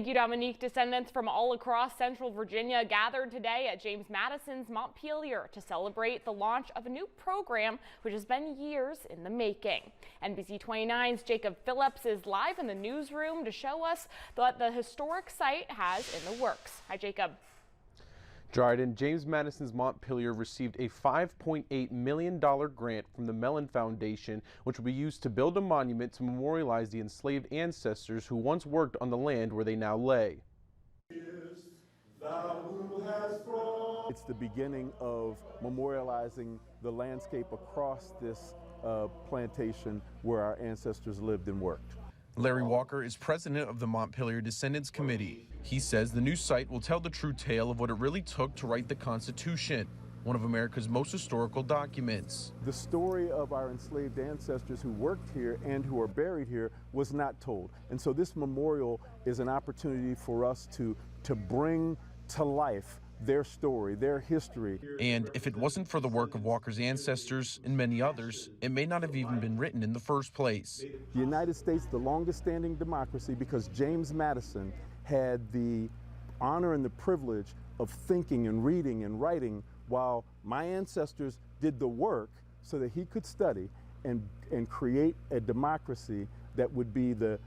Thank you, Dominique. Descendants from all across Central Virginia gathered today at James Madison's Montpelier to celebrate the launch of a new program which has been years in the making. NBC 29's Jacob Phillips is live in the newsroom to show us what the historic site has in the works. Hi, Jacob. Dryden, James Madison's Montpelier received a $5.8 million grant from the Mellon Foundation, which will be used to build a monument to memorialize the enslaved ancestors who once worked on the land where they now lay. It's the beginning of memorializing the landscape across this plantation where our ancestors lived and worked. Larry Walker is president of the Montpelier Descendants Committee. He says the new site will tell the true tale of what it really took to write the Constitution, one of America's most historical documents. The story of our enslaved ancestors who worked here and who are buried here was not told. And so this memorial is an opportunity for us to bring to life their story, their history. And if it wasn't for the work of Walker's ancestors and many others, it may not have even been written in the first place. The United States, the longest standing democracy, because James Madison had the honor and the privilege of thinking and reading and writing while my ancestors did the work so that he could study and create a democracy that would be the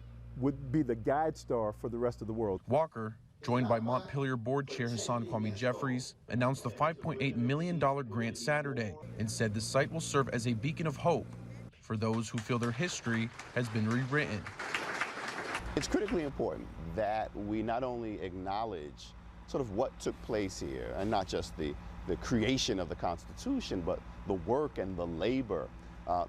guide star for the rest of the world. Walker, joined by Montpelier Board Chair Hassan Kwame Jeffries, announced the $5.8 million grant Saturday and said the site will serve as a beacon of hope for those who feel their history has been rewritten. It's critically important that we not only acknowledge sort of what took place here, and not just the creation of the Constitution, but the work and the labor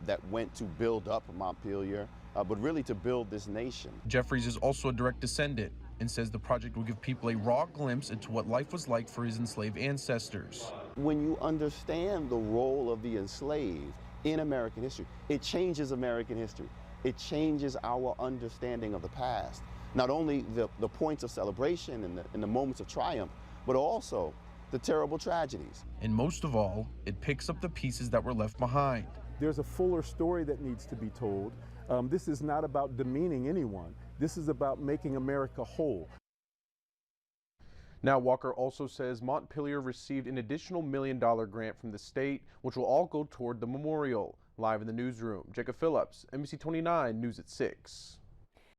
that went to build up Montpelier, but really to build this nation. Jeffries is also a direct descendant and says the project will give people a raw glimpse into what life was like for his enslaved ancestors. When you understand the role of the enslaved in American history, it changes American history. It changes our understanding of the past. Not only the points of celebration and the moments of triumph, but also the terrible tragedies. And most of all, it picks up the pieces that were left behind. There's a fuller story that needs to be told. This is not about demeaning anyone. This is about making America whole. Now, Walker also says Montpelier received an additional $1 million grant from the state, which will all go toward the memorial. Live in the newsroom, Jacob Phillips, NBC 29 News at 6.